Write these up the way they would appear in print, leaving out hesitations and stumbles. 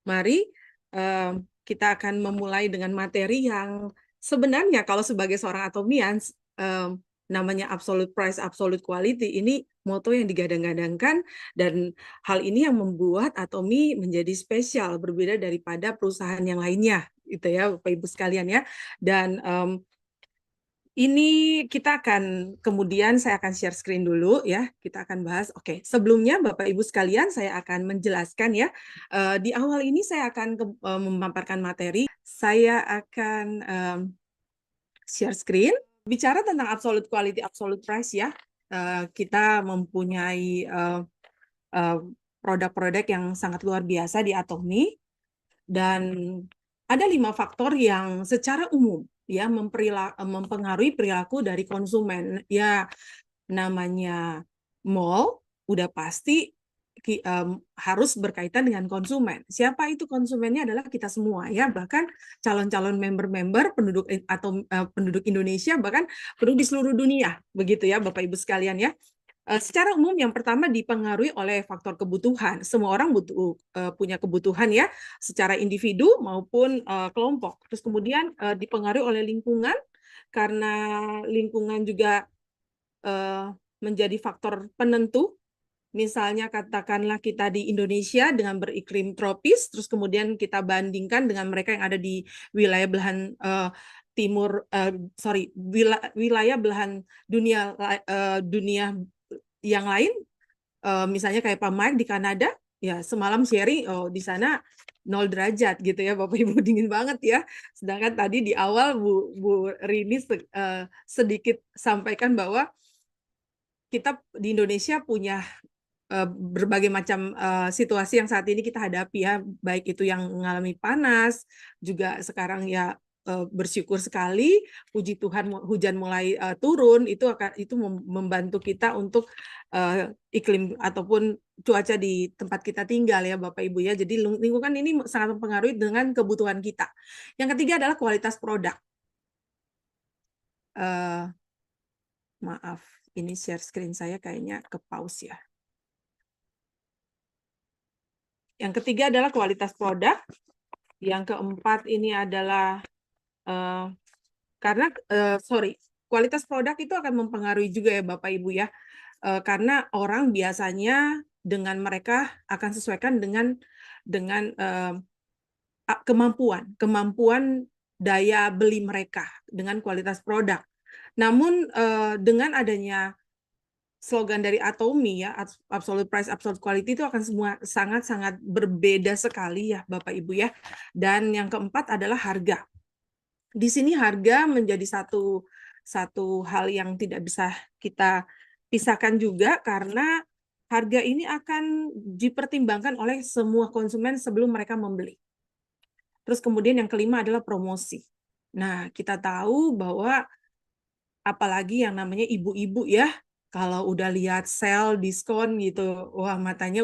Mari kita akan memulai dengan materi yang sebenarnya kalau sebagai seorang atomians, namanya absolute price, absolute quality, ini moto yang digadang-gadangkan, dan hal ini yang membuat Atomi menjadi spesial, berbeda daripada perusahaan yang lainnya, gitu ya, Bapak Ibu sekalian ya. Dan ini kita akan, kemudian saya akan share screen dulu ya, kita akan bahas. Oke, sebelumnya Bapak Ibu sekalian, saya akan menjelaskan ya, di awal ini saya akan memaparkan materi, saya akan share screen. Bicara tentang absolute quality, absolute price ya, kita mempunyai produk-produk yang sangat luar biasa di Atomi, dan ada 5 faktor yang secara umum ya mempengaruhi perilaku dari konsumen. Ya, namanya mall udah pasti harus berkaitan dengan konsumen. Siapa itu konsumennya? Adalah kita semua ya, bahkan calon-calon member-member penduduk atau penduduk Indonesia, bahkan penduduk di seluruh dunia, begitu ya Bapak Ibu sekalian ya. Secara umum yang pertama dipengaruhi oleh faktor kebutuhan. Semua orang punya kebutuhan ya, secara individu maupun kelompok. Terus kemudian dipengaruhi oleh lingkungan, karena lingkungan juga menjadi faktor penentu. Misalnya katakanlah kita di Indonesia dengan beriklim tropis, terus kemudian kita bandingkan dengan mereka yang ada di wilayah belahan wilayah belahan dunia yang lain, misalnya kayak Pak Mike di Kanada, ya semalam sharing, oh di sana 0 derajat gitu ya Bapak Ibu, dingin banget ya. Sedangkan tadi di awal Bu Rini sedikit sampaikan bahwa kita di Indonesia punya berbagai macam situasi yang saat ini kita hadapi ya, baik itu yang mengalami panas, juga sekarang ya bersyukur sekali, puji Tuhan hujan mulai turun, itu membantu kita untuk iklim ataupun cuaca di tempat kita tinggal ya Bapak Ibu ya. Jadi lingkungan ini sangat mempengaruhi dengan kebutuhan kita. Yang ketiga adalah kualitas produk. Maaf, ini share screen saya kayaknya ke pause ya. Yang ketiga adalah kualitas produk. Yang keempat ini adalah kualitas produk itu akan mempengaruhi juga ya Bapak Ibu ya, karena orang biasanya dengan mereka akan sesuaikan dengan kemampuan daya beli mereka dengan kualitas produk. Namun dengan adanya slogan dari Atomi ya, absolute price, absolute quality, itu akan semua sangat-sangat berbeda sekali ya Bapak Ibu ya. Dan yang keempat adalah harga. Di sini harga menjadi satu hal yang tidak bisa kita pisahkan juga, karena harga ini akan dipertimbangkan oleh semua konsumen sebelum mereka membeli. Terus kemudian yang kelima adalah promosi. Nah, kita tahu bahwa apalagi yang namanya ibu-ibu ya, kalau udah lihat sale, diskon gitu, wah matanya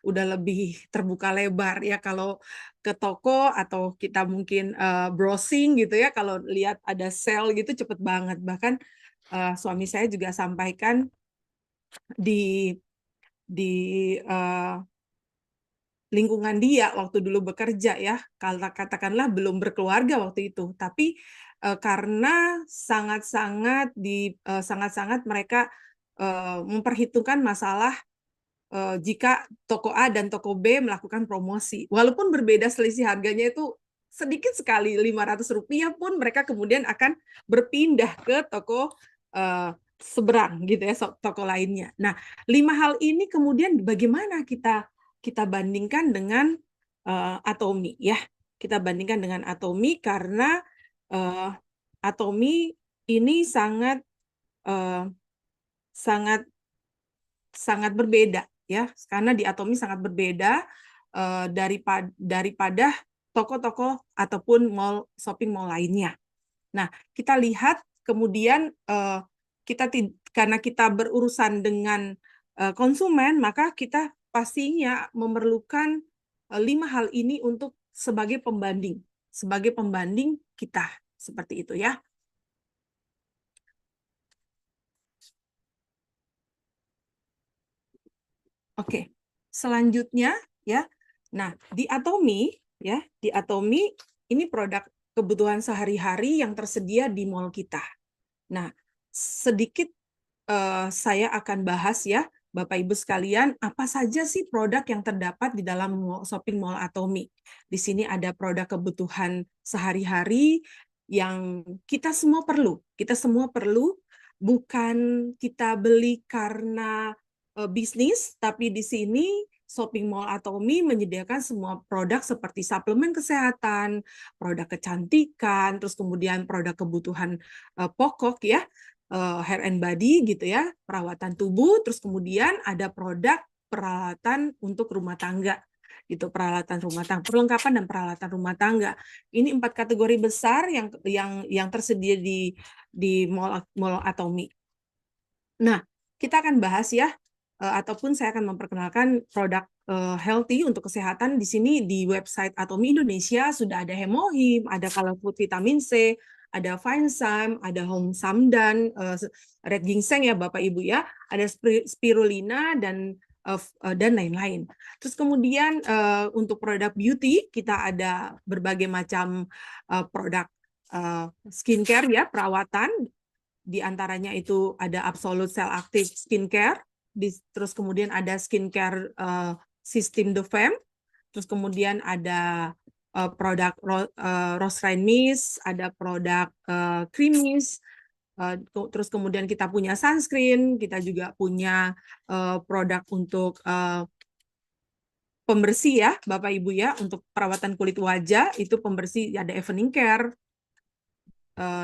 udah lebih terbuka lebar ya. Kalau ke toko atau kita mungkin browsing gitu ya, kalau lihat ada sale gitu cepet banget. Bahkan suami saya juga sampaikan di lingkungan dia waktu dulu bekerja ya, katakanlah belum berkeluarga waktu itu, tapi karena sangat-sangat mereka memperhitungkan masalah jika toko A dan toko B melakukan promosi, walaupun berbeda selisih harganya itu sedikit sekali, Rp500 pun mereka kemudian akan berpindah ke toko seberang gitu ya, toko lainnya. Nah, 5 hal ini kemudian bagaimana kita bandingkan dengan Atomi ya. Kita bandingkan dengan Atomi karena Atomi ini sangat sangat sangat berbeda ya, karena di Atomi sangat berbeda daripada toko-toko ataupun shopping mall lainnya. Nah, kita lihat kemudian karena kita berurusan dengan konsumen, maka kita pastinya memerlukan 5 hal ini untuk sebagai pembanding kita, seperti itu ya. Oke, selanjutnya ya, Nah, di Atomy ya, di Atomy ini produk kebutuhan sehari-hari yang tersedia di mall kita. Nah, sedikit saya akan bahas ya, Bapak Ibu sekalian, apa saja sih produk yang terdapat di dalam shopping mall Atomy. Di sini ada produk kebutuhan sehari-hari yang kita semua perlu. Kita semua perlu, bukan kita beli karena bisnis, tapi di sini shopping mall Atomy menyediakan semua produk seperti suplemen kesehatan, produk kecantikan, terus kemudian produk kebutuhan pokok ya, hair and body gitu ya, perawatan tubuh, terus kemudian ada produk peralatan untuk rumah tangga gitu, peralatan rumah tangga, perlengkapan dan peralatan rumah tangga. Ini 4 kategori besar yang tersedia di mall Atomy. Nah, kita akan bahas ya, ataupun saya akan memperkenalkan produk healthy untuk kesehatan. Di sini di website Atomy Indonesia sudah ada Hemohim, ada Color Food Vitamin C, ada Vinesem, ada Home Samdan, Red Ginseng ya Bapak Ibu ya, ada Spirulina dan lain-lain. Terus kemudian untuk produk beauty kita ada berbagai macam produk skincare ya, perawatan. Di antaranya itu ada Absolute Cell Active Skincare, terus kemudian ada skincare System de Femme, terus kemudian ada produk Rose Rain Mist, ada produk Cream Mist, terus kemudian kita punya sunscreen, kita juga punya produk untuk pembersih ya, Bapak Ibu ya, untuk perawatan kulit wajah, itu pembersih, ada Evening Care,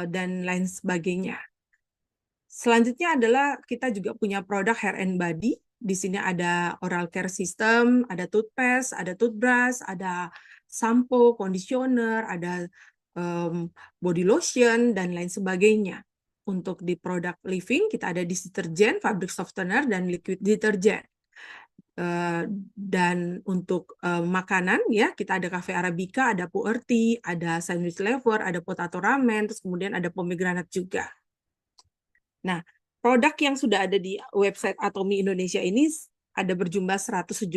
dan lain sebagainya. Selanjutnya adalah kita juga punya produk hair and body. Di sini ada oral care system, ada toothpaste, ada toothbrush, ada sampo, conditioner, ada body lotion, dan lain sebagainya. Untuk di produk living, kita ada deterjen, fabric softener, dan liquid deterjen. Dan untuk makanan, ya kita ada cafe arabica, ada puerti, ada sandwich lever, ada potato ramen, terus kemudian ada pomegranate juga. Nah, produk yang sudah ada di website Atomy Indonesia ini ada berjumlah 117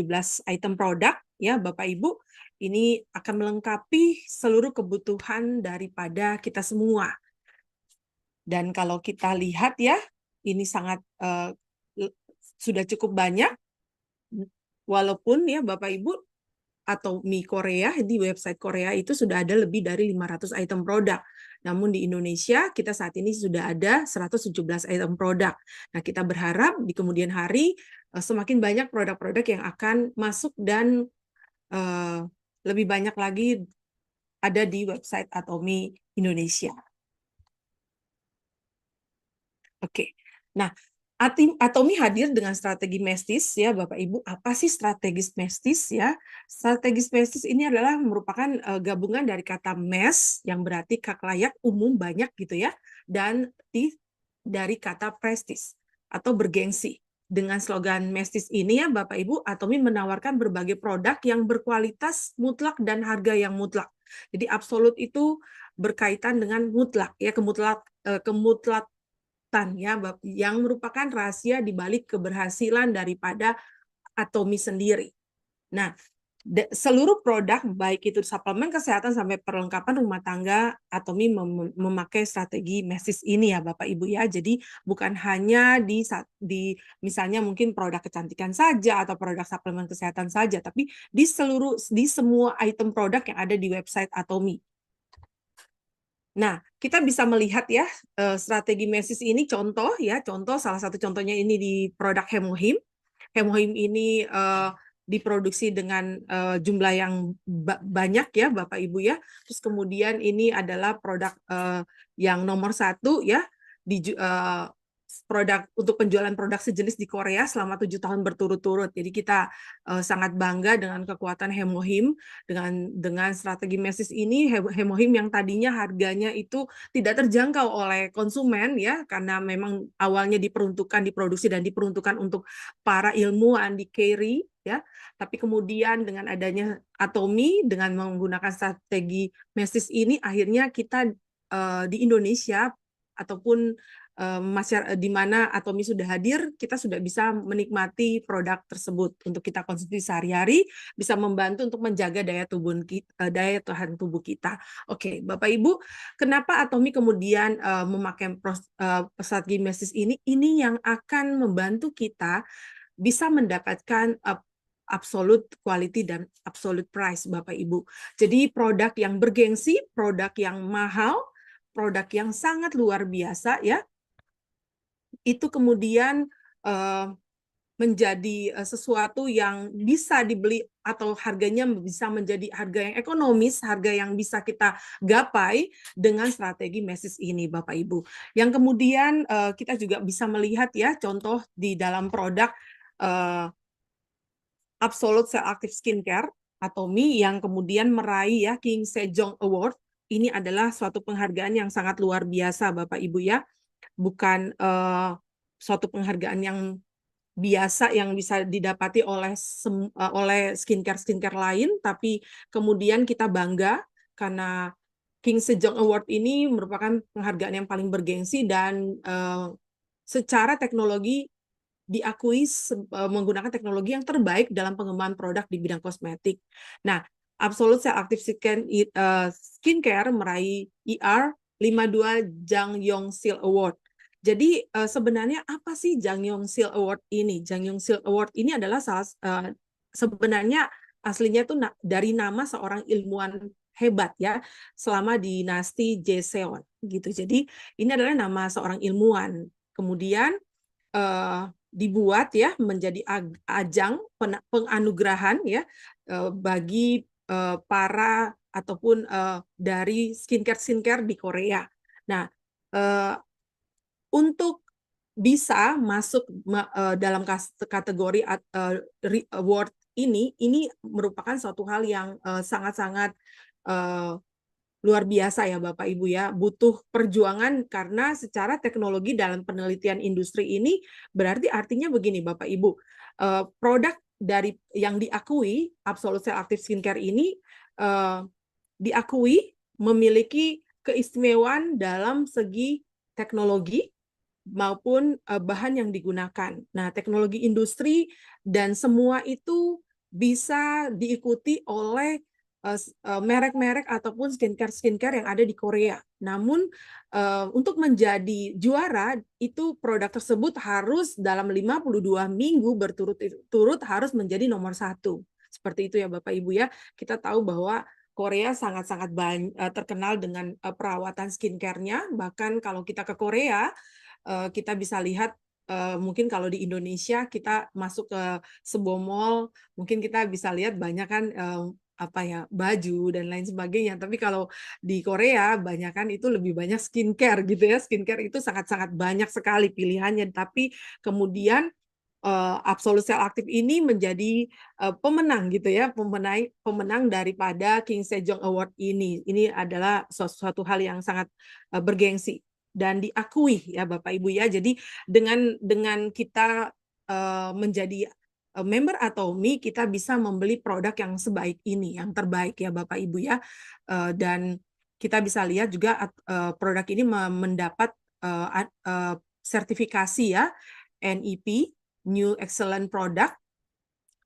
item produk ya Bapak Ibu. Ini akan melengkapi seluruh kebutuhan daripada kita semua. Dan kalau kita lihat ya, ini sangat sudah cukup banyak, walaupun ya Bapak Ibu, Atomy Korea, di website Korea itu sudah ada lebih dari 500 item produk. Namun di Indonesia kita saat ini sudah ada 117 item produk. Nah, kita berharap di kemudian hari semakin banyak produk-produk yang akan masuk dan lebih banyak lagi ada di website Atomy Indonesia. Oke. Nah, Atomy hadir dengan strategi Mestis ya Bapak Ibu. Apa sih strategi Mestis ya? Strategi Mestis ini adalah merupakan gabungan dari kata mes yang berarti hak layak, umum, banyak gitu ya, dan dari kata prestis atau bergengsi. Dengan slogan Mestis ini ya Bapak Ibu, Atomy menawarkan berbagai produk yang berkualitas mutlak dan harga yang mutlak. Jadi absolut itu berkaitan dengan mutlak ya, kemutlak ya, yang merupakan rahasia di balik keberhasilan daripada Atomy sendiri. Nah, seluruh produk, baik itu suplemen kesehatan sampai perlengkapan rumah tangga, Atomy memakai strategi Mestis ini ya Bapak Ibu ya. Jadi bukan hanya di misalnya mungkin produk kecantikan saja atau produk suplemen kesehatan saja, tapi di semua item produk yang ada di website Atomy. Nah, kita bisa melihat ya strategi Mestis ini contoh salah satu contohnya ini di produk Hemohim. Hemohim ini diproduksi dengan jumlah yang banyak ya Bapak Ibu ya. Terus kemudian ini adalah produk yang nomor 1 ya di produk untuk penjualan produk sejenis di Korea selama 7 tahun berturut-turut. Jadi kita sangat bangga dengan kekuatan Hemohim dengan strategi Mestis ini. Hemohim yang tadinya harganya itu tidak terjangkau oleh konsumen ya, karena memang awalnya diproduksi dan diperuntukkan untuk para ilmuwan di KRI ya. Tapi kemudian dengan adanya Atomy dengan menggunakan strategi Mestis ini, akhirnya kita di Indonesia ataupun di mana Atomi sudah hadir, kita sudah bisa menikmati produk tersebut untuk kita konsumsi sehari-hari, bisa membantu untuk menjaga daya tahan tubuh kita. Oke, Bapak Ibu, kenapa Atomi kemudian memakai strategi mesis ini? Ini yang akan membantu kita bisa mendapatkan absolute quality dan absolute price, Bapak Ibu. Jadi produk yang bergengsi, produk yang mahal, produk yang sangat luar biasa ya, itu kemudian menjadi sesuatu yang bisa dibeli atau harganya bisa menjadi harga yang ekonomis, harga yang bisa kita gapai dengan strategi mesis ini, Bapak Ibu. Yang kemudian kita juga bisa melihat ya contoh di dalam produk Absolute Cell Active Skincare Atomi yang kemudian meraih ya King Sejong Award. Ini adalah suatu penghargaan yang sangat luar biasa, Bapak Ibu ya. Bukan suatu penghargaan yang biasa yang bisa didapati oleh skincare lain, tapi kemudian kita bangga karena King Sejong Award ini merupakan penghargaan yang paling bergengsi dan secara teknologi diakui menggunakan teknologi yang terbaik dalam pengembangan produk di bidang kosmetik. Nah, Absolute Cell Active Skincare meraih ER 52 Jang Yong Sil Award. Jadi sebenarnya apa sih Jang Yong Sil Award ini? Jang Yong Sil Award ini adalah sebenarnya aslinya itu dari nama seorang ilmuwan hebat ya selama dinasti Joseon gitu. Jadi ini adalah nama seorang ilmuwan. Kemudian dibuat ya menjadi ajang penganugerahan ya bagi para ataupun dari skincare di Korea. Nah, untuk bisa masuk dalam kategori award ini merupakan suatu hal yang sangat-sangat luar biasa ya Bapak Ibu ya, butuh perjuangan karena secara teknologi dalam penelitian industri ini berarti artinya begini Bapak Ibu, produk dari yang diakui Absolute Cell Active Skincare ini diakui memiliki keistimewaan dalam segi teknologi maupun bahan yang digunakan. Nah, teknologi industri dan semua itu bisa diikuti oleh merek-merek ataupun skincare yang ada di Korea. Namun untuk menjadi juara itu produk tersebut harus dalam 52 minggu berturut-turut harus menjadi nomor 1. Seperti itu ya Bapak Ibu ya. Kita tahu bahwa Korea sangat-sangat terkenal dengan perawatan skincare-nya. Bahkan kalau kita ke Korea, kita bisa lihat mungkin kalau di Indonesia kita masuk ke sebuah mall, mungkin kita bisa lihat banyak kan apa ya baju dan lain sebagainya. Tapi kalau di Korea banyak kan itu lebih banyak skincare gitu ya. Skincare itu sangat-sangat banyak sekali pilihannya. Tapi kemudian Absolute Cell Active ini menjadi pemenang gitu ya, pemenang daripada King Sejong Award ini. Ini adalah suatu hal yang sangat bergengsi dan diakui ya Bapak Ibu ya. Jadi dengan kita menjadi member Atomi, kita bisa membeli produk yang sebaik ini, yang terbaik ya Bapak Ibu ya. Dan kita bisa lihat juga produk ini mendapat sertifikasi ya NEP, New Excellent Product.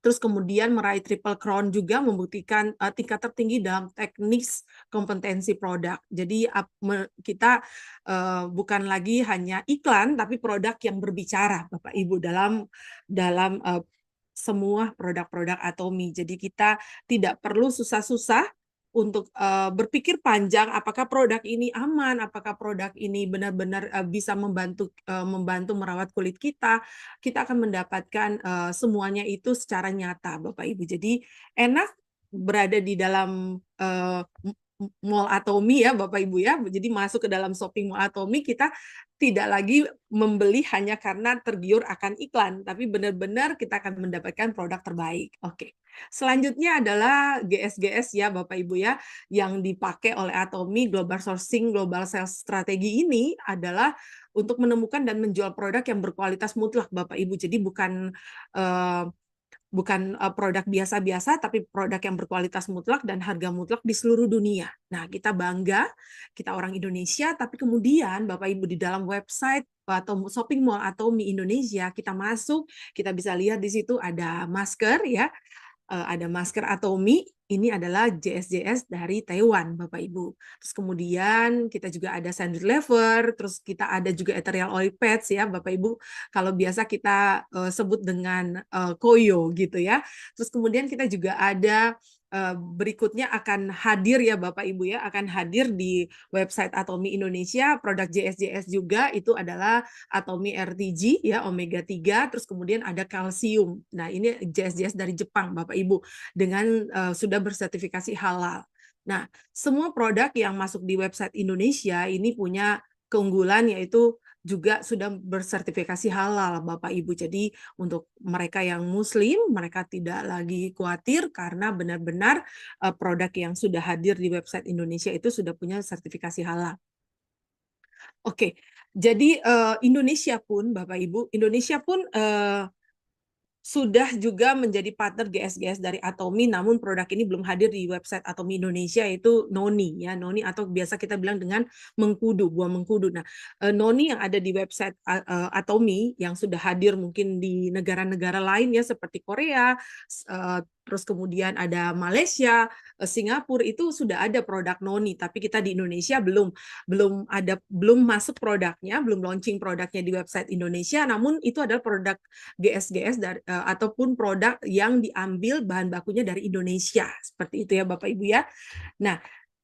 Terus kemudian meraih Triple Crown juga membuktikan tingkat tertinggi dalam teknis kompetensi produk. Jadi kita bukan lagi hanya iklan, tapi produk yang berbicara, Bapak Ibu, dalam semua produk-produk Atomi. Jadi kita tidak perlu susah-susah untuk berpikir panjang apakah produk ini aman, apakah produk ini benar-benar bisa membantu merawat kulit kita. Kita akan mendapatkan semuanya itu secara nyata, Bapak Ibu. Jadi enak berada di dalam mall Atomi ya Bapak Ibu ya. Jadi masuk ke dalam shopping mall Atomi, kita tidak lagi membeli hanya karena tergiur akan iklan, tapi benar-benar kita akan mendapatkan produk terbaik. Oke. Selanjutnya adalah GSGS ya Bapak Ibu ya, yang dipakai oleh Atomi Global Sourcing Global Sales Strategi ini adalah untuk menemukan dan menjual produk yang berkualitas mutlak Bapak Ibu. Jadi bukan produk biasa-biasa, tapi produk yang berkualitas mutlak dan harga mutlak di seluruh dunia. Nah, kita bangga, kita orang Indonesia, tapi kemudian Bapak Ibu di dalam website atau shopping mall atau Mi Indonesia, kita masuk, kita bisa lihat di situ ada masker ya, ada masker Atomy, ini adalah JS-JS dari Taiwan, Bapak Ibu. Terus kemudian kita juga ada Sandwich Lever, terus kita ada juga Ethereal Oil Pads ya, Bapak Ibu. Kalau biasa kita sebut dengan Koyo gitu ya. Terus kemudian kita juga ada berikutnya akan hadir ya Bapak Ibu ya, akan hadir di website Atomy Indonesia, produk JS-JS juga itu adalah Atomy RTG ya, omega 3, terus kemudian ada kalsium. Nah, ini JS-JS dari Jepang Bapak Ibu dengan sudah bersertifikasi halal. Nah, semua produk yang masuk di website Indonesia ini punya keunggulan yaitu juga sudah bersertifikasi halal Bapak Ibu. Jadi untuk mereka yang muslim, mereka tidak lagi khawatir karena benar-benar produk yang sudah hadir di website Indonesia itu sudah punya sertifikasi halal. Oke, jadi Indonesia pun Bapak Ibu, Indonesia pun sudah juga menjadi partner GS-GS dari Atomy, namun produk ini belum hadir di website Atomy Indonesia, yaitu Noni ya, Noni atau biasa kita bilang dengan mengkudu, buah mengkudu. Nah, Noni yang ada di website Atomy yang sudah hadir mungkin di negara-negara lain ya seperti Korea, terus kemudian ada Malaysia, Singapura itu sudah ada produk Noni, tapi kita di Indonesia belum masuk produknya, belum launching produknya di website Indonesia, namun itu adalah produk GS-GS ataupun produk yang diambil bahan bakunya dari Indonesia. Seperti itu ya Bapak Ibu ya. Nah,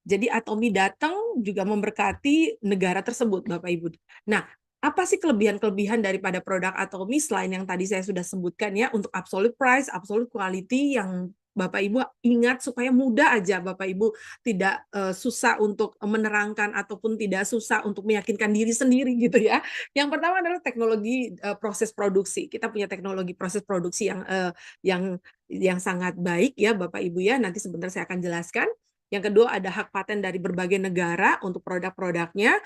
jadi Atomy datang juga memberkati negara tersebut Bapak Ibu. Nah, apa sih kelebihan-kelebihan daripada produk Atomy selain yang tadi saya sudah sebutkan ya, untuk absolute price, absolute quality yang Bapak Ibu ingat supaya mudah aja Bapak Ibu tidak susah untuk menerangkan ataupun tidak susah untuk meyakinkan diri sendiri gitu ya. Yang pertama adalah teknologi proses produksi. Kita punya teknologi proses produksi yang sangat baik ya Bapak Ibu ya. Nanti sebentar saya akan jelaskan. Yang kedua ada hak paten dari berbagai negara untuk produk-produknya.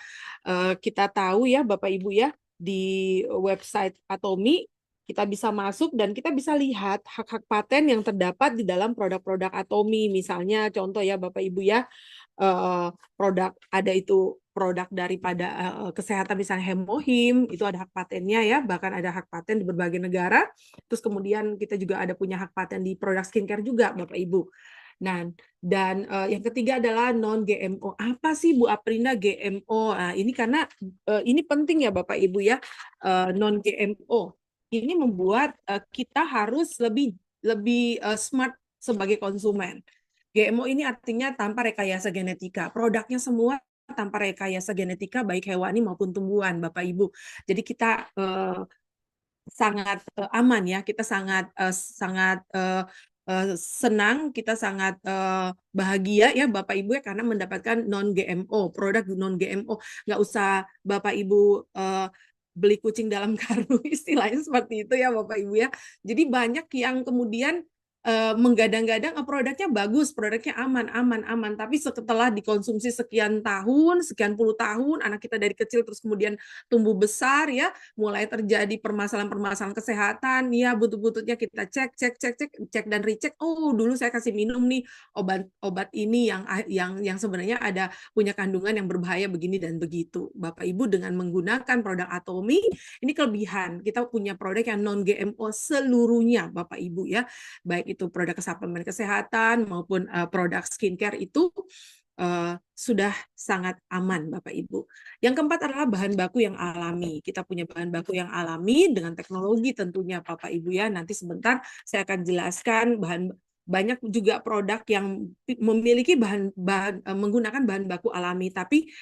Kita tahu ya Bapak Ibu ya, di website Atomy kita bisa masuk dan kita bisa lihat hak-hak paten yang terdapat di dalam produk-produk Atomy. Misalnya contoh ya Bapak Ibu ya, produk ada itu produk daripada kesehatan misalnya Hemohim, itu ada hak patennya ya, bahkan ada hak paten di berbagai negara. Terus kemudian kita juga ada punya hak paten di produk skincare juga Bapak Ibu. Nah, dan yang ketiga adalah non-GMO. Apa sih Bu Aprina GMO? Nah, ini karena ini penting ya Bapak Ibu ya, non-GMO. Ini membuat kita harus lebih smart sebagai konsumen. GMO ini artinya tanpa rekayasa genetika. Produknya semua tanpa rekayasa genetika baik hewani maupun tumbuhan, Bapak Ibu. Jadi kita sangat aman ya, kita sangat senang, kita sangat bahagia ya Bapak Ibu ya karena mendapatkan non-GMO, produk non-GMO. Nggak usah Bapak Ibu beli kucing dalam karung, istilahnya seperti itu ya Bapak Ibu ya. Jadi banyak yang kemudian menggadang-gadang produknya bagus, produknya aman, tapi setelah dikonsumsi sekian tahun, sekian puluh tahun, anak kita dari kecil terus kemudian tumbuh besar ya, mulai terjadi permasalahan-permasalahan kesehatan, ya butuh-butuhnya kita cek dan recheck. Oh, dulu saya kasih minum nih obat ini yang sebenarnya ada punya kandungan yang berbahaya begini dan begitu. Bapak Ibu dengan menggunakan produk Atomy, ini kelebihan. Kita punya produk yang non-GMO seluruhnya Bapak Ibu ya. Baik itu produk suplemen kesehatan maupun produk skincare itu sudah sangat aman Bapak Ibu. Yang keempat adalah bahan baku yang alami. Kita punya bahan baku yang alami dengan teknologi tentunya Bapak Ibu ya. Nanti sebentar saya akan jelaskan banyak juga produk yang memiliki menggunakan bahan baku alami, tapi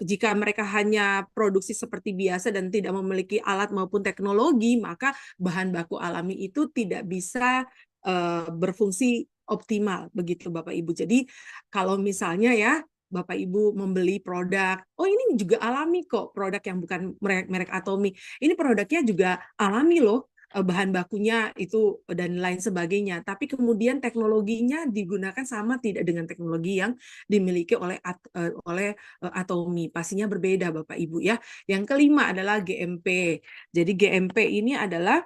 jika mereka hanya produksi seperti biasa dan tidak memiliki alat maupun teknologi, maka bahan baku alami itu tidak bisa berfungsi optimal begitu Bapak Ibu. Jadi kalau misalnya ya Bapak Ibu membeli produk, oh ini juga alami kok, produk yang bukan merek Atomy. Ini produknya juga alami loh, bahan bakunya itu dan lain sebagainya. Tapi kemudian teknologinya digunakan sama tidak dengan teknologi yang dimiliki oleh Atomy. Pastinya berbeda Bapak Ibu ya. Yang kelima adalah GMP. Jadi GMP ini adalah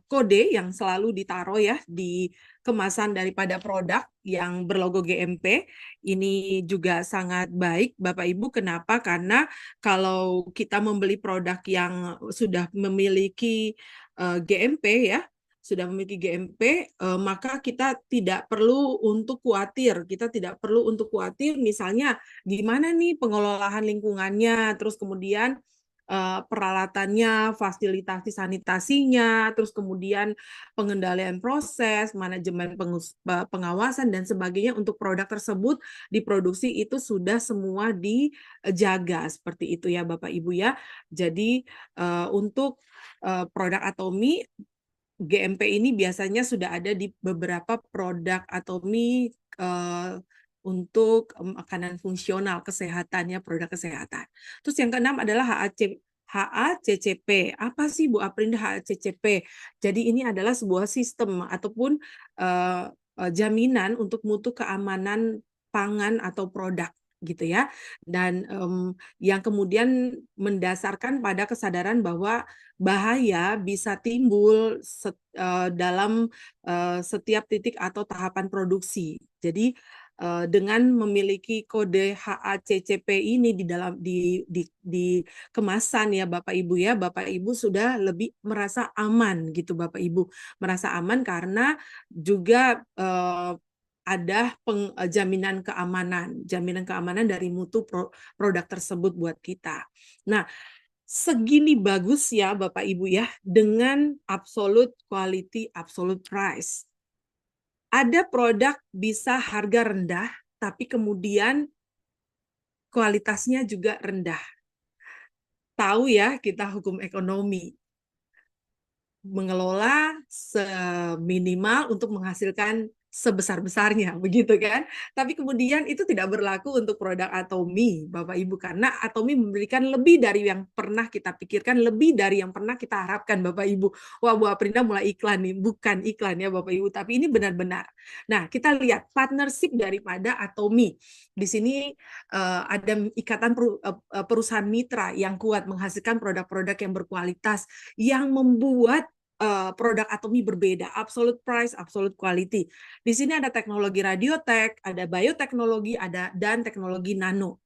kode yang selalu ditaruh ya di kemasan daripada produk yang berlogo GMP. Ini juga sangat baik, Bapak Ibu. Kenapa? Karena kalau kita membeli produk yang sudah memiliki GMP ya, sudah memiliki GMP, maka kita tidak perlu untuk khawatir. Kita tidak perlu untuk khawatir misalnya gimana nih pengelolaan lingkungannya, terus kemudian peralatannya, fasilitasi sanitasinya, terus kemudian pengendalian proses, manajemen pengawasan dan sebagainya untuk produk tersebut diproduksi itu sudah semua dijaga seperti itu ya Bapak Ibu ya. Jadi untuk produk Atomy GMP ini biasanya sudah ada di beberapa produk Atomy untuk makanan fungsional kesehatannya, produk kesehatan. Terus yang keenam adalah HACCP. Apa sih Bu Aprinda HACCP? Jadi ini adalah sebuah sistem ataupun jaminan untuk mutu keamanan pangan atau produk gitu ya. Dan yang kemudian mendasarkan pada kesadaran bahwa bahaya bisa timbul dalam setiap titik atau tahapan produksi. Jadi dengan memiliki kode HACCP ini di dalam di kemasan ya Bapak Ibu ya, Bapak Ibu sudah lebih merasa aman gitu Bapak Ibu, merasa aman karena juga ada jaminan keamanan dari mutu produk tersebut buat kita. Nah, segini bagus ya Bapak Ibu ya dengan absolute quality, absolute price. Ada produk bisa harga rendah, tapi kemudian kualitasnya juga rendah. Tahu ya kita hukum ekonomi. Mengelola seminimal untuk menghasilkan sebesar-besarnya, begitu kan? Tapi kemudian itu tidak berlaku untuk produk Atomy, Bapak Ibu, karena Atomy memberikan lebih dari yang pernah kita pikirkan, lebih dari yang pernah kita harapkan, Bapak Ibu. Wah, Bu Aprinda mulai iklan nih, bukan iklan ya Bapak Ibu, tapi ini benar-benar. Nah, kita lihat partnership daripada Atomy. Di sini ada ikatan perusahaan mitra yang kuat menghasilkan produk-produk yang berkualitas, yang membuat produk Atomy berbeda, absolute price, absolute quality. Di sini ada teknologi radiotek, ada bioteknologi, dan teknologi nano.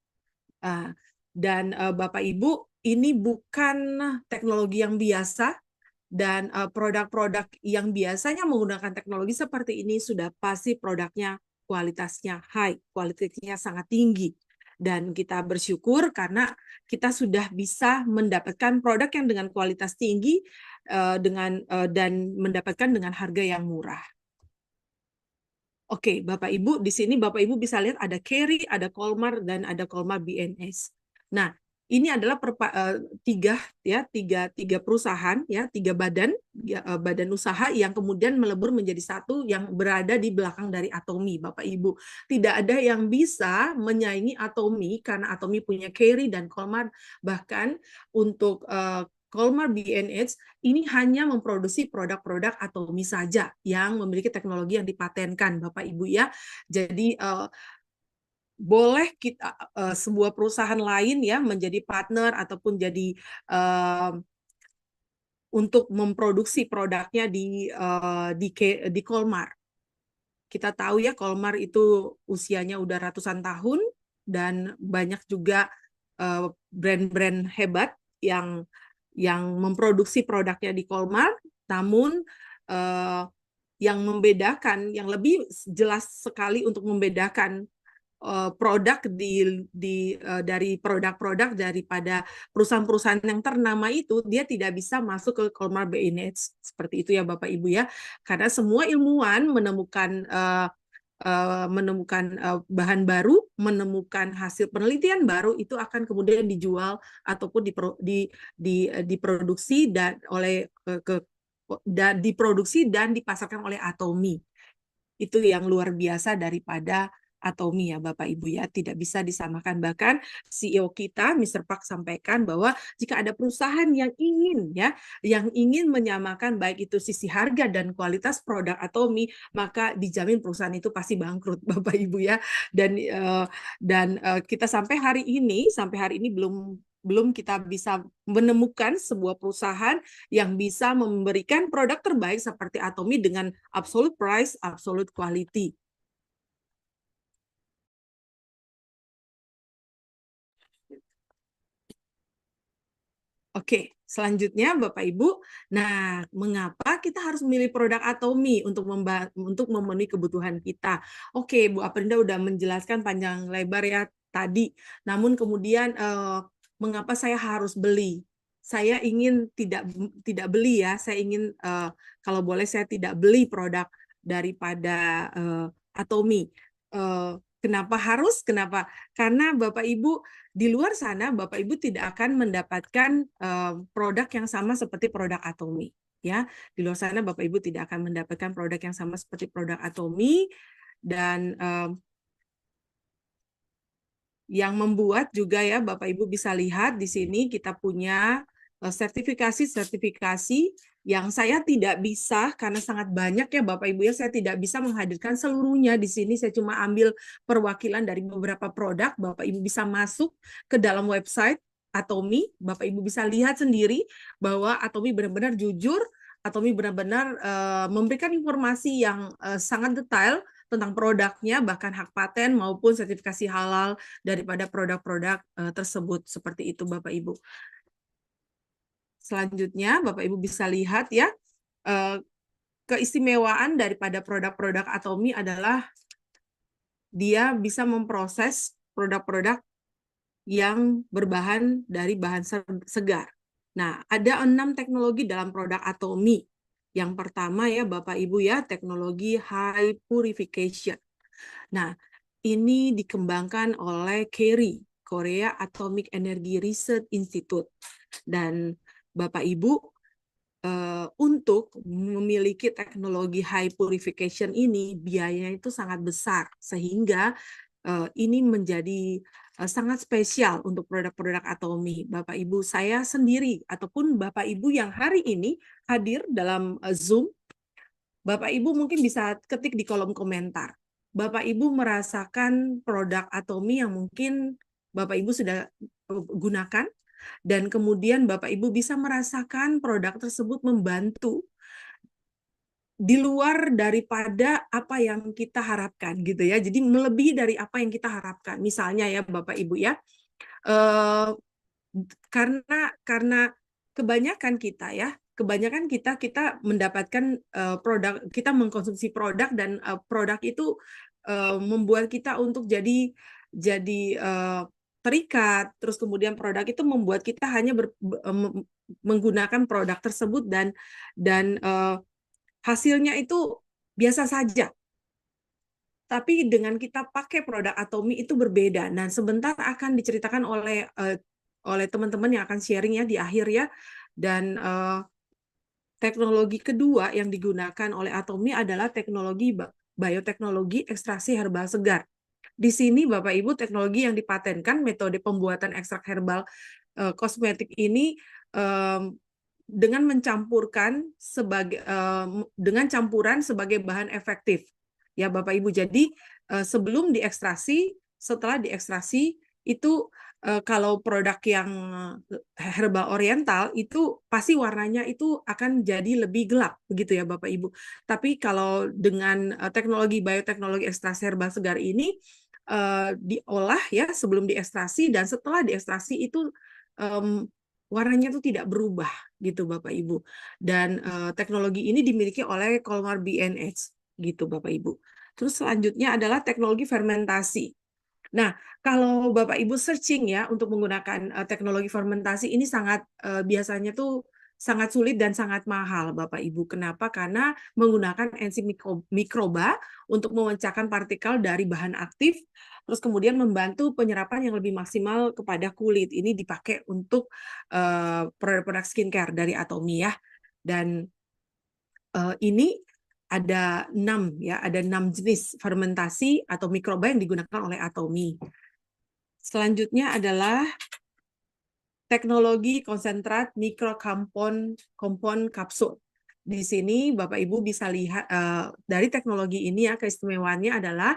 Dan Bapak Ibu, ini bukan teknologi yang biasa, dan produk-produk yang biasanya menggunakan teknologi seperti ini sudah pasti produknya kualitasnya high, kualitasnya sangat tinggi. Dan kita bersyukur karena kita sudah bisa mendapatkan produk yang dengan kualitas tinggi dan mendapatkan dengan harga yang murah. Oke, Bapak Ibu, di sini Bapak Ibu bisa lihat ada Kerry, ada Colmar, dan ada Colmar BNS. Nah, ini adalah tiga perusahaan ya, tiga badan badan usaha yang kemudian melebur menjadi satu yang berada di belakang dari Atomy, Bapak Ibu. Tidak ada yang bisa menyaingi Atomy karena Atomy punya Kerry dan Colmar. Bahkan untuk Colmar BNH ini hanya memproduksi produk-produk Atomy saja yang memiliki teknologi yang dipatenkan, Bapak Ibu ya. Jadi boleh kita sebuah perusahaan lain ya menjadi partner ataupun jadi untuk memproduksi produknya di Colmar. Kita tahu ya Colmar itu usianya udah ratusan tahun dan banyak juga brand-brand hebat yang memproduksi produknya di Colmar, namun yang membedakan, yang lebih jelas sekali untuk membedakan produk dari produk-produk daripada perusahaan-perusahaan yang ternama itu, dia tidak bisa masuk ke Colmar BNH seperti itu ya Bapak Ibu ya, karena semua ilmuwan menemukan bahan baru, menemukan hasil penelitian baru, itu akan kemudian dijual ataupun diproduksi diproduksi dan dipasarkan oleh Atomy. Itu yang luar biasa daripada Atomy ya Bapak Ibu ya, tidak bisa disamakan. Bahkan CEO kita Mr. Park sampaikan bahwa jika ada perusahaan yang ingin menyamakan baik itu sisi harga dan kualitas produk Atomy, maka dijamin perusahaan itu pasti bangkrut Bapak Ibu ya. Dan kita sampai hari ini belum belum kita bisa menemukan sebuah perusahaan yang bisa memberikan produk terbaik seperti Atomy dengan absolute price, absolute quality. Oke, selanjutnya Bapak Ibu, nah mengapa kita harus memilih produk Atomy untuk memenuhi kebutuhan kita? Oke, Bu Aprinda udah menjelaskan panjang lebar ya tadi. Namun kemudian mengapa saya harus beli? Saya ingin tidak beli ya. Saya ingin kalau boleh saya tidak beli produk daripada Atomy. Kenapa harus? Kenapa? Karena Bapak Ibu di luar sana Bapak Ibu tidak akan mendapatkan produk yang sama seperti produk Atomy, ya. Di luar sana Bapak Ibu tidak akan mendapatkan produk yang sama seperti produk Atomy, dan yang membuat juga ya Bapak Ibu bisa lihat di sini kita punya sertifikasi-sertifikasi yang saya tidak bisa karena sangat banyak ya Bapak Ibu ya, saya tidak bisa menghadirkan seluruhnya di sini. Saya cuma ambil perwakilan dari beberapa produk. Bapak Ibu bisa masuk ke dalam website Atomy, Bapak Ibu bisa lihat sendiri bahwa Atomy benar-benar jujur, Atomy benar-benar memberikan informasi yang sangat detail tentang produknya, bahkan hak paten maupun sertifikasi halal daripada produk-produk tersebut. Seperti itu Bapak Ibu. Selanjutnya Bapak Ibu bisa lihat ya, keistimewaan daripada produk-produk Atomy adalah dia bisa memproses produk-produk yang berbahan dari bahan segar. Nah, ada 6 teknologi dalam produk Atomy. Yang pertama ya Bapak Ibu ya, teknologi high purification. Nah, ini dikembangkan oleh KERI, Korea Atomic Energy Research Institute. Dan Bapak Ibu, untuk memiliki teknologi high purification ini, biayanya itu sangat besar, sehingga ini menjadi sangat spesial untuk produk-produk Atomy. Bapak Ibu, saya sendiri, ataupun Bapak Ibu yang hari ini hadir dalam Zoom, Bapak Ibu mungkin bisa ketik di kolom komentar. Bapak Ibu merasakan produk Atomy yang mungkin Bapak Ibu sudah gunakan, dan kemudian Bapak Ibu bisa merasakan produk tersebut membantu di luar daripada apa yang kita harapkan gitu ya. Jadi melebihi dari apa yang kita harapkan. Misalnya ya Bapak Ibu ya, karena kebanyakan kita mendapatkan produk, kita mengkonsumsi produk, dan produk itu membuat kita untuk jadi terikat. Terus kemudian produk itu membuat kita hanya menggunakan produk tersebut, dan hasilnya itu biasa saja. Tapi dengan kita pakai produk Atomy itu berbeda. Nah, sebentar akan diceritakan oleh teman-teman yang akan sharing ya di akhir ya. Dan teknologi kedua yang digunakan oleh Atomy adalah teknologi bioteknologi ekstraksi herbal segar. Di sini Bapak Ibu, teknologi yang dipatenkan, metode pembuatan ekstrak herbal kosmetik ini dengan mencampurkan dengan campuran sebagai bahan efektif. Ya Bapak Ibu, jadi sebelum diekstrasi, setelah diekstrasi itu kalau produk yang herbal oriental itu pasti warnanya itu akan jadi lebih gelap begitu ya Bapak Ibu. Tapi kalau dengan teknologi bioteknologi ekstraksi herbal segar ini diolah ya sebelum diekstrasi, dan setelah diekstrasi itu warnanya itu tidak berubah gitu Bapak Ibu. Dan teknologi ini dimiliki oleh Colmar B&H gitu Bapak Ibu. Terus selanjutnya adalah teknologi fermentasi. Nah, kalau Bapak Ibu searching ya untuk menggunakan teknologi fermentasi ini sangat biasanya tuh sangat sulit dan sangat mahal Bapak Ibu. Kenapa? Karena menggunakan enzim mikroba untuk memecahkan partikel dari bahan aktif, terus kemudian membantu penyerapan yang lebih maksimal kepada kulit. Ini dipakai untuk produk-produk skincare dari Atomy ya. Dan ini ada 6 ya, ada 6 jenis fermentasi atau mikroba yang digunakan oleh Atomy. Selanjutnya adalah teknologi konsentrat mikrokompon kapsul. Di sini Bapak Ibu bisa lihat dari teknologi ini ya, keistimewaannya adalah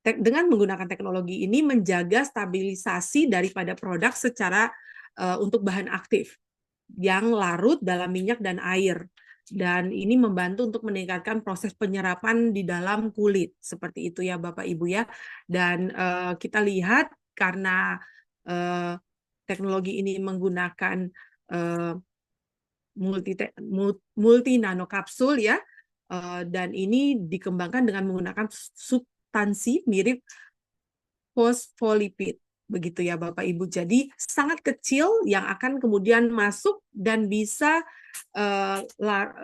dengan menggunakan teknologi ini menjaga stabilisasi daripada produk secara untuk bahan aktif yang larut dalam minyak dan air. Dan ini membantu untuk meningkatkan proses penyerapan di dalam kulit. Seperti itu ya Bapak Ibu ya. Dan kita lihat karena teknologi ini menggunakan multi nanokapsul ya, dan ini dikembangkan dengan menggunakan substansi mirip fosfolipid. Begitu ya Bapak Ibu. Jadi sangat kecil yang akan kemudian masuk dan bisa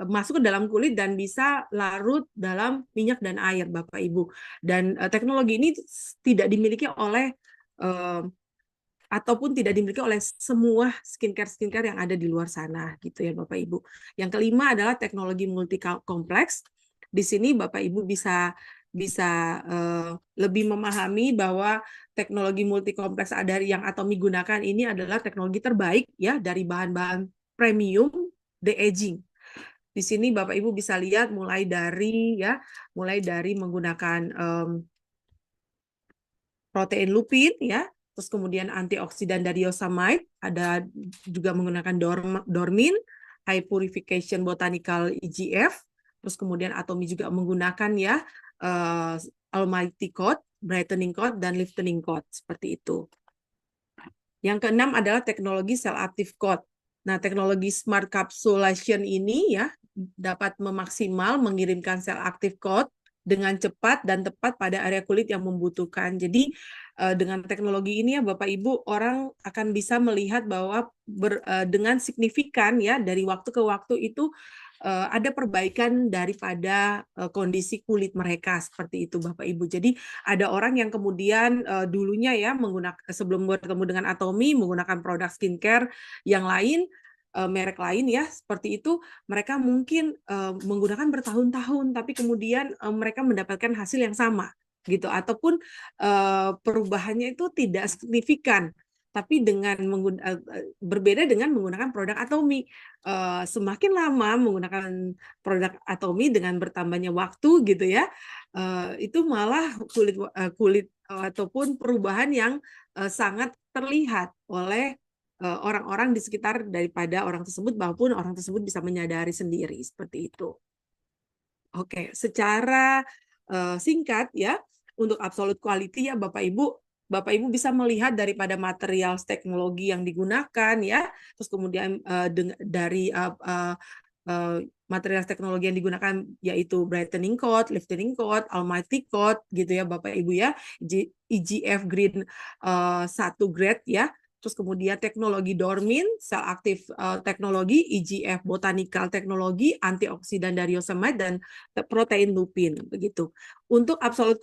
masuk ke dalam kulit dan bisa larut dalam minyak dan air Bapak Ibu. Dan teknologi ini tidak dimiliki oleh ataupun tidak dimiliki oleh semua skincare yang ada di luar sana gitu ya Bapak Ibu. Yang kelima adalah teknologi multi kompleks. Di sini Bapak Ibu bisa lebih memahami bahwa teknologi multi kompleks dari yang Atomy gunakan ini adalah teknologi terbaik ya dari bahan-bahan premium de-aging. Di sini Bapak Ibu bisa lihat mulai dari menggunakan protein lupin ya, terus kemudian antioksidan dari yosamite, ada juga menggunakan dormin, high purification botanical EGF, terus kemudian Atomy juga menggunakan ya Almighty Coat, Brightening Coat, dan Lifting Coat, seperti itu. Yang keenam adalah teknologi Cell Active Coat. Nah, teknologi Smart Capsulation ini ya dapat memaksimal mengirimkan Cell Active Coat dengan cepat dan tepat pada area kulit yang membutuhkan. Jadi, dengan teknologi ini ya Bapak Ibu, orang akan bisa melihat bahwa dengan signifikan ya dari waktu ke waktu itu ada perbaikan daripada kondisi kulit mereka seperti itu Bapak Ibu. Jadi ada orang yang kemudian dulunya ya sebelum bertemu dengan Atomy menggunakan produk skincare yang lain, merek lain ya seperti itu, mereka mungkin menggunakan bertahun-tahun tapi kemudian mereka mendapatkan hasil yang sama gitu, ataupun perubahannya itu tidak signifikan. Tapi berbeda dengan menggunakan produk Atomy. Semakin lama menggunakan produk Atomy dengan bertambahnya waktu gitu ya, itu malah kulit ataupun perubahan yang sangat terlihat oleh orang-orang di sekitar daripada orang tersebut, maupun orang tersebut bisa menyadari sendiri seperti itu. Oke, secara singkat ya, untuk absolute quality ya Bapak Ibu bisa melihat daripada material teknologi yang digunakan ya, terus kemudian dari material teknologi yang digunakan yaitu brightening coat, lifting coat, almighty coat gitu ya Bapak Ibu ya, EGF green 1 grade ya. Terus kemudian teknologi dormin, cell active teknologi, EGF botanical teknologi, antioksidan dari yosamite, dan protein lupin begitu. Untuk absolute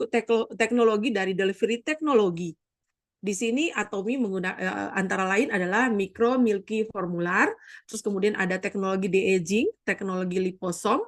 teknologi dari delivery teknologi, di sini Atomy menggunakan antara lain adalah micro milky formular, terus kemudian ada teknologi de-aging, teknologi liposom,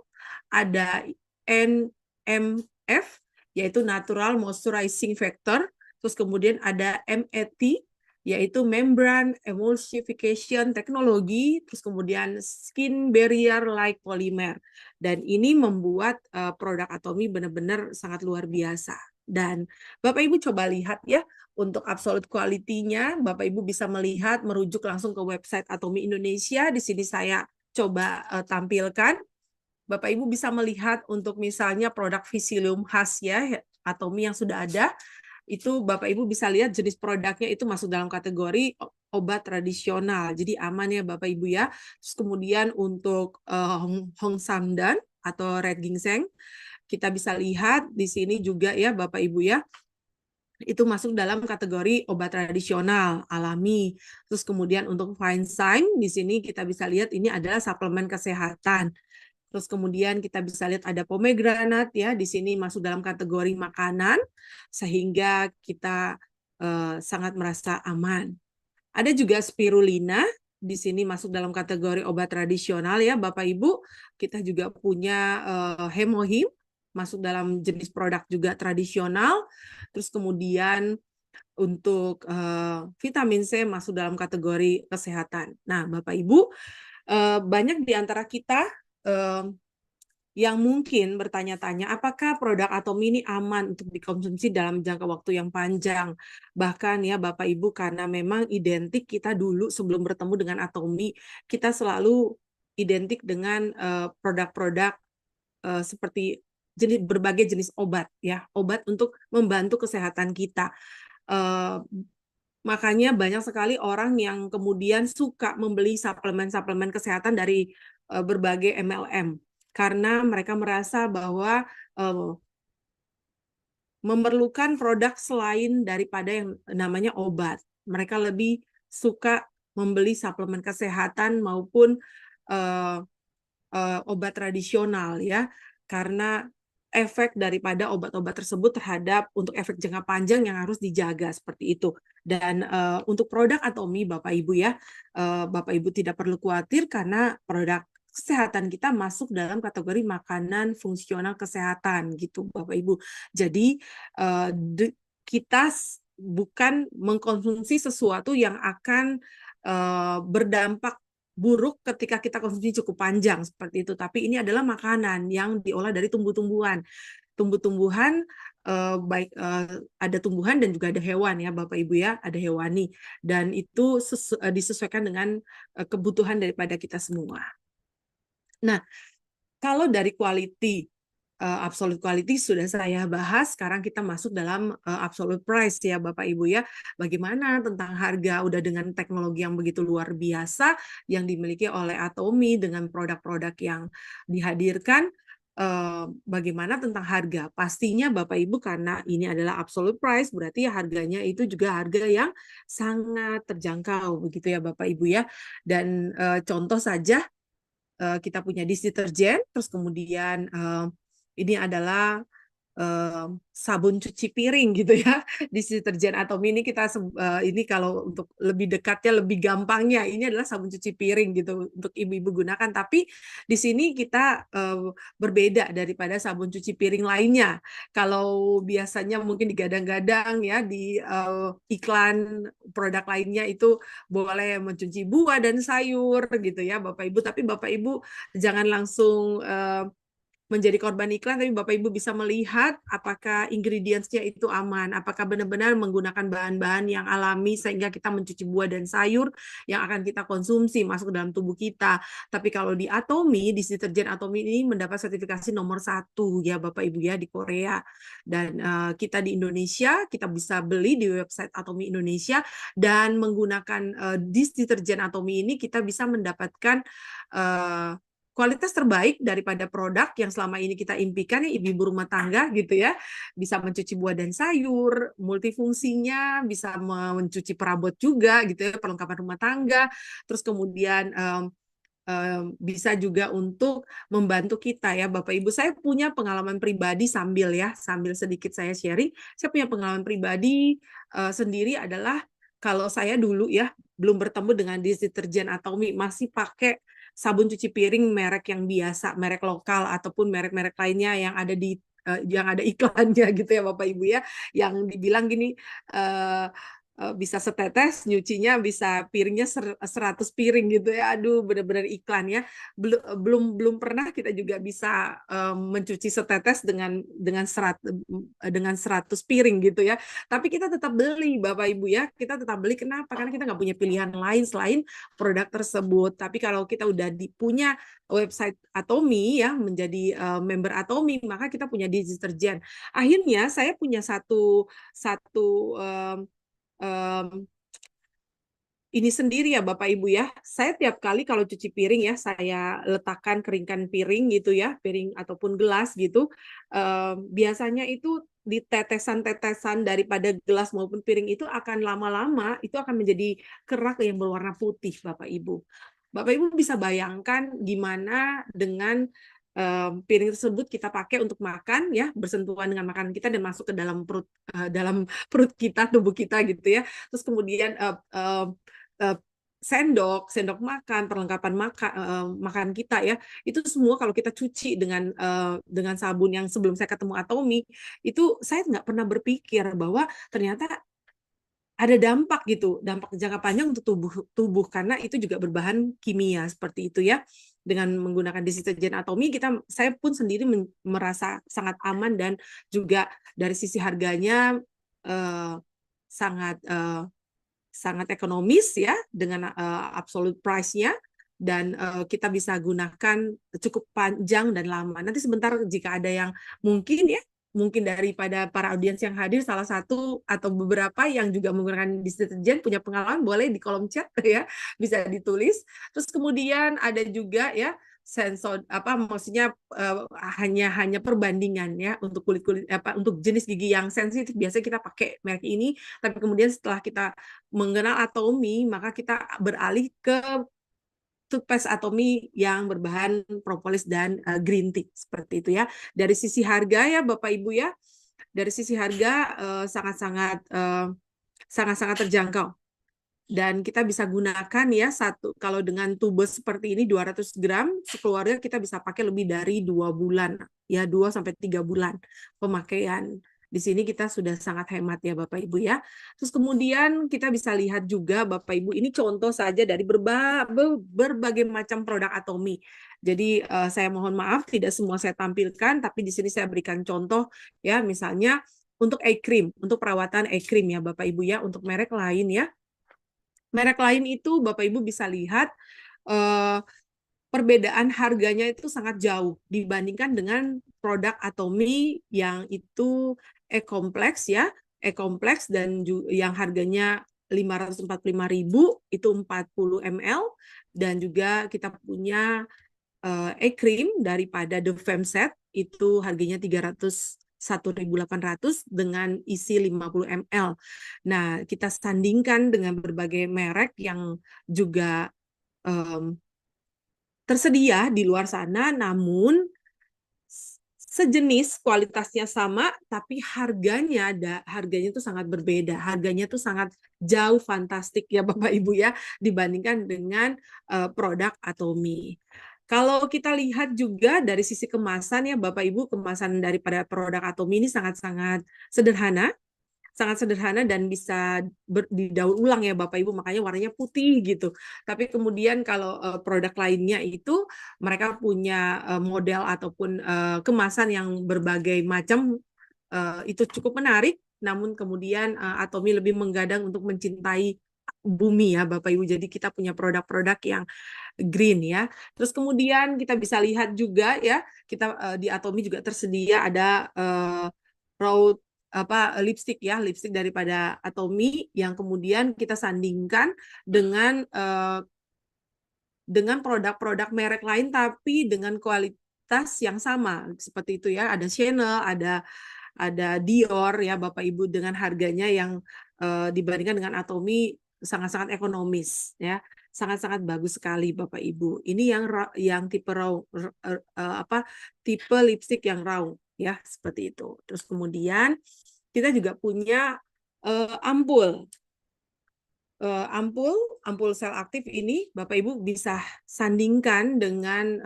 ada NMF yaitu natural moisturizing factor, terus kemudian ada MET yaitu membran emulsification teknologi, terus kemudian skin barrier like polymer. Dan ini membuat produk Atomy benar-benar sangat luar biasa. Dan Bapak Ibu coba lihat ya, untuk absolute quality-nya, Bapak Ibu bisa melihat, merujuk langsung ke website Atomy Indonesia. Di sini saya coba tampilkan. Bapak Ibu bisa melihat untuk misalnya produk Visilium khas ya, Atomy yang sudah ada. Itu Bapak Ibu bisa lihat jenis produknya itu masuk dalam kategori obat tradisional. Jadi aman ya Bapak Ibu ya. Terus kemudian untuk Hong Samdan atau red ginseng, kita bisa lihat di sini juga ya Bapak Ibu ya, itu masuk dalam kategori obat tradisional alami. Terus kemudian untuk Feinstein di sini kita bisa lihat ini adalah suplemen kesehatan. Terus kemudian kita bisa lihat ada pomegranate ya, di sini masuk dalam kategori makanan sehingga kita sangat merasa aman. Ada juga spirulina, di sini masuk dalam kategori obat tradisional ya Bapak Ibu. Kita juga punya hemohim, masuk dalam jenis produk juga tradisional. Terus kemudian untuk vitamin C masuk dalam kategori kesehatan. Nah, Bapak Ibu, banyak di antara kita yang mungkin bertanya-tanya apakah produk Atomi ini aman untuk dikonsumsi dalam jangka waktu yang panjang. Bahkan ya Bapak Ibu, karena memang identik kita dulu sebelum bertemu dengan Atomi, kita selalu identik dengan produk-produk seperti berbagai jenis obat ya, obat untuk membantu kesehatan kita. Makanya banyak sekali orang yang kemudian suka membeli suplemen-suplemen kesehatan dari berbagai MLM karena mereka merasa bahwa memerlukan produk selain daripada yang namanya obat. Mereka lebih suka membeli suplemen kesehatan maupun obat tradisional ya, karena efek daripada obat-obat tersebut terhadap untuk efek jangka panjang yang harus dijaga seperti itu. Dan untuk produk Atomi Bapak Ibu ya, Bapak Ibu tidak perlu khawatir karena produk kesehatan kita masuk dalam kategori makanan fungsional kesehatan gitu Bapak Ibu. Jadi kita bukan mengkonsumsi sesuatu yang akan berdampak buruk ketika kita konsumsi cukup panjang seperti itu. Tapi ini adalah makanan yang diolah dari tumbuh-tumbuhan. Tumbuh-tumbuhan baik ada tumbuhan dan juga ada hewan ya Bapak Ibu ya, ada hewani dan itu disesuaikan dengan kebutuhan daripada kita semua. Nah, kalau dari quality absolute quality sudah saya bahas, sekarang kita masuk dalam absolute price ya Bapak Ibu ya. Bagaimana tentang harga udah dengan teknologi yang begitu luar biasa yang dimiliki oleh Atomi dengan produk-produk yang dihadirkan, bagaimana tentang harga? Pastinya Bapak Ibu karena ini adalah absolute price berarti ya harganya itu juga harga yang sangat terjangkau begitu ya Bapak Ibu ya. Dan contoh saja kita punya dish deterjen, terus kemudian ini adalah sabun cuci piring gitu ya. Dish deterjen Atomi ini kita ini kalau untuk lebih dekatnya, lebih gampangnya ini adalah sabun cuci piring gitu untuk ibu-ibu gunakan. Tapi di sini kita berbeda daripada sabun cuci piring lainnya. Kalau biasanya mungkin digadang-gadang ya di iklan produk lainnya itu boleh mencuci buah dan sayur gitu ya Bapak Ibu. Tapi Bapak Ibu jangan langsung menjadi korban iklan, tapi Bapak Ibu bisa melihat apakah ingredients-nya itu aman, apakah benar-benar menggunakan bahan-bahan yang alami sehingga kita mencuci buah dan sayur yang akan kita konsumsi masuk dalam tubuh kita. Tapi kalau di Atomi, di deterjen Atomi ini mendapat sertifikasi nomor 1 ya Bapak Ibu ya di Korea. Dan kita di Indonesia, kita bisa beli di website Atomi Indonesia dan menggunakan deterjen Atomi ini kita bisa mendapatkan kualitas terbaik daripada produk yang selama ini kita impikan ya ibu-ibu rumah tangga gitu ya, bisa mencuci buah dan sayur, multifungsinya, bisa mencuci perabot juga gitu ya, perlengkapan rumah tangga, terus kemudian bisa juga untuk membantu kita ya Bapak Ibu. Saya punya pengalaman pribadi sambil sedikit saya sharing, saya punya pengalaman pribadi sendiri adalah kalau saya dulu ya belum bertemu dengan deterjen Atomi masih pakai sabun cuci piring merek yang biasa, merek lokal ataupun merek-merek lainnya yang ada di yang ada iklannya gitu ya Bapak Ibu ya, yang dibilang gini bisa setetes nyucinya bisa piringnya 100 piring gitu ya. Aduh benar-benar iklan ya. Belum pernah kita juga bisa mencuci setetes dengan 100 piring gitu ya. Tapi kita tetap beli Bapak Ibu ya. Kita tetap beli kenapa? Karena kita nggak punya pilihan lain selain produk tersebut. Tapi kalau kita udah punya website Atomi ya, menjadi member Atomi, maka kita punya deterjen. Akhirnya saya punya satu ini sendiri ya Bapak Ibu ya. Saya tiap kali kalau cuci piring ya, saya letakkan keringkan piring gitu ya, piring ataupun gelas gitu. Biasanya itu di tetesan-tetesan daripada gelas maupun piring itu akan lama-lama itu akan menjadi kerak yang berwarna putih Bapak Ibu. Bapak Ibu bisa bayangkan gimana dengan piring tersebut kita pakai untuk makan ya, bersentuhan dengan makanan kita dan masuk ke dalam perut kita, tubuh kita gitu ya. Terus kemudian sendok makan, perlengkapan makan kita ya, itu semua kalau kita cuci dengan sabun yang sebelum saya ketemu Atomi, itu saya nggak pernah berpikir bahwa ternyata ada dampak gitu, dampak jangka panjang untuk tubuh karena itu juga berbahan kimia seperti itu ya. dengan menggunakan Decision Atomy saya pun sendiri merasa sangat aman dan juga dari sisi harganya sangat sangat ekonomis ya dengan absolute price-nya, dan kita bisa gunakan cukup panjang dan lama. Nanti sebentar jika ada yang mungkin daripada para audiens yang hadir salah satu atau beberapa yang juga menggunakan Decision punya pengalaman, boleh di kolom chat ya, bisa ditulis. Terus kemudian ada juga ya sensor maksudnya hanya perbandingan ya untuk untuk jenis gigi yang sensitif biasanya kita pakai merek ini, tapi kemudian setelah kita mengenal Atomy maka kita beralih ke toothpaste Atomy yang berbahan propolis dan green tea seperti itu ya. Dari sisi harga ya Bapak Ibu ya, dari sisi harga sangat-sangat terjangkau. Dan kita bisa gunakan ya kalau dengan tubes seperti ini 200 gram sekeluarga kita bisa pakai lebih dari 2 bulan ya, 2 sampai 3 bulan pemakaian. Di sini kita sudah sangat hemat ya Bapak Ibu ya. Terus kemudian kita bisa lihat juga Bapak Ibu, ini contoh saja dari berbagai macam produk Atomy. Jadi saya mohon maaf tidak semua saya tampilkan, tapi di sini saya berikan contoh ya, misalnya untuk eye cream, untuk perawatan eye cream ya Bapak Ibu ya, untuk merek lain ya. Merek lain itu Bapak Ibu bisa lihat perbedaan harganya itu sangat jauh dibandingkan dengan produk Atomy yang itu e-kompleks ya, e-kompleks dan yang harganya 545.000 itu 40 ml, dan juga kita punya e-cream daripada The Fem Set itu harganya 1.800 dengan isi 50 ml. Nah, kita sandingkan dengan berbagai merek yang juga tersedia di luar sana, namun sejenis, kualitasnya sama, tapi harganya itu sangat berbeda. Harganya itu sangat jauh fantastik ya Bapak Ibu ya, dibandingkan dengan produk Atomy. Kalau kita lihat juga dari sisi kemasan ya Bapak Ibu, kemasan daripada produk Atomy ini sangat-sangat sederhana dan bisa didaur ulang ya Bapak Ibu, makanya warnanya putih gitu. Tapi kemudian kalau produk lainnya itu mereka punya model ataupun kemasan yang berbagai macam, itu cukup menarik, namun kemudian Atomy lebih menggadang untuk mencintai bumi ya Bapak Ibu. Jadi kita punya produk-produk yang green ya. Terus kemudian kita bisa lihat juga ya, kita di Atomy juga tersedia ada raw lipstick ya, lipstick daripada Atomy yang kemudian kita sandingkan dengan produk-produk merek lain tapi dengan kualitas yang sama seperti itu ya. Ada Chanel, ada Dior ya Bapak Ibu, dengan harganya yang dibandingkan dengan Atomy sangat-sangat ekonomis ya, sangat-sangat bagus sekali Bapak Ibu. Ini yang tipe raw tipe lipstick yang raw ya, seperti itu. Terus kemudian kita juga punya ampul sel aktif ini Bapak Ibu bisa sandingkan dengan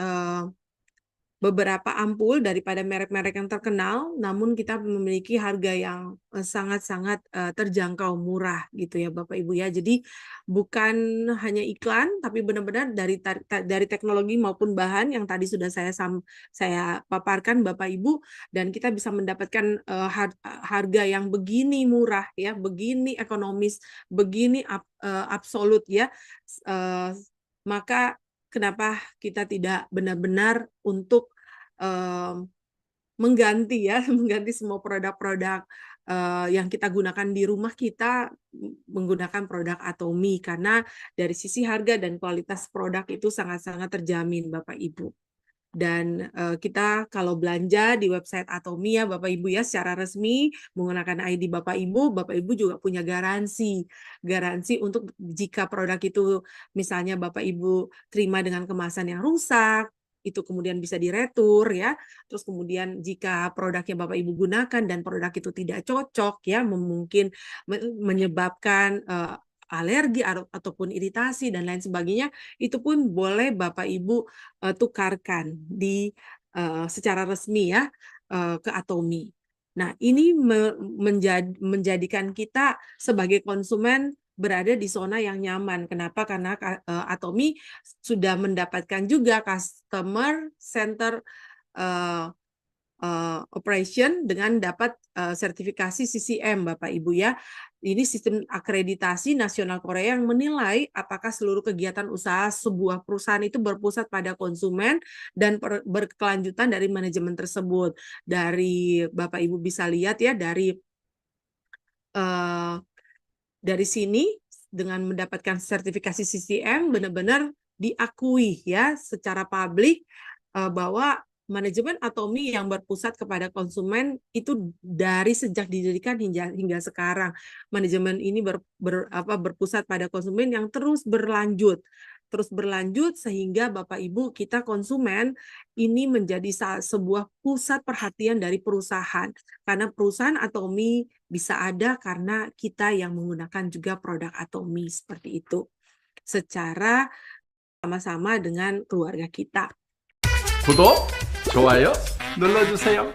beberapa ampul daripada merek-merek yang terkenal, namun kita memiliki harga yang sangat-sangat terjangkau, murah gitu ya Bapak Ibu ya. Jadi bukan hanya iklan, tapi benar-benar dari teknologi maupun bahan yang tadi sudah saya paparkan Bapak Ibu, dan kita bisa mendapatkan harga yang begini murah ya, begini ekonomis, begini absolut ya. Maka kenapa kita tidak benar-benar untuk mengganti semua produk-produk yang kita gunakan di rumah kita menggunakan produk Atomy, karena dari sisi harga dan kualitas produk itu sangat-sangat terjamin Bapak Ibu. Dan kita kalau belanja di website Atomy ya Bapak Ibu ya, secara resmi menggunakan ID Bapak Ibu juga punya garansi untuk jika produk itu misalnya Bapak Ibu terima dengan kemasan yang rusak, itu kemudian bisa diretur ya. Terus kemudian jika produknya Bapak Ibu gunakan dan produk itu tidak cocok ya, mungkin menyebabkan alergi ataupun iritasi dan lain sebagainya, itu pun boleh Bapak Ibu tukarkan secara resmi ya ke Atomy. Nah, ini menjadikan kita sebagai konsumen berada di zona yang nyaman. Kenapa? Karena Atomi sudah mendapatkan juga customer center operation dengan dapat sertifikasi CCM, Bapak Ibu ya. Ini sistem akreditasi nasional Korea yang menilai apakah seluruh kegiatan usaha sebuah perusahaan itu berpusat pada konsumen dan berkelanjutan dari manajemen tersebut. Dari Bapak Ibu bisa lihat ya dari sini dengan mendapatkan sertifikasi CCM benar-benar diakui ya secara publik bahwa manajemen Atomi yang berpusat kepada konsumen itu dari sejak didirikan hingga sekarang. Manajemen ini berpusat pada konsumen yang terus berlanjut sehingga Bapak Ibu kita konsumen ini menjadi sebuah pusat perhatian dari perusahaan. Karena perusahaan Atomi bisa ada karena kita yang menggunakan juga produk Atomi seperti itu. Secara sama-sama dengan keluarga kita. 구독, 좋아요 눌러주세요.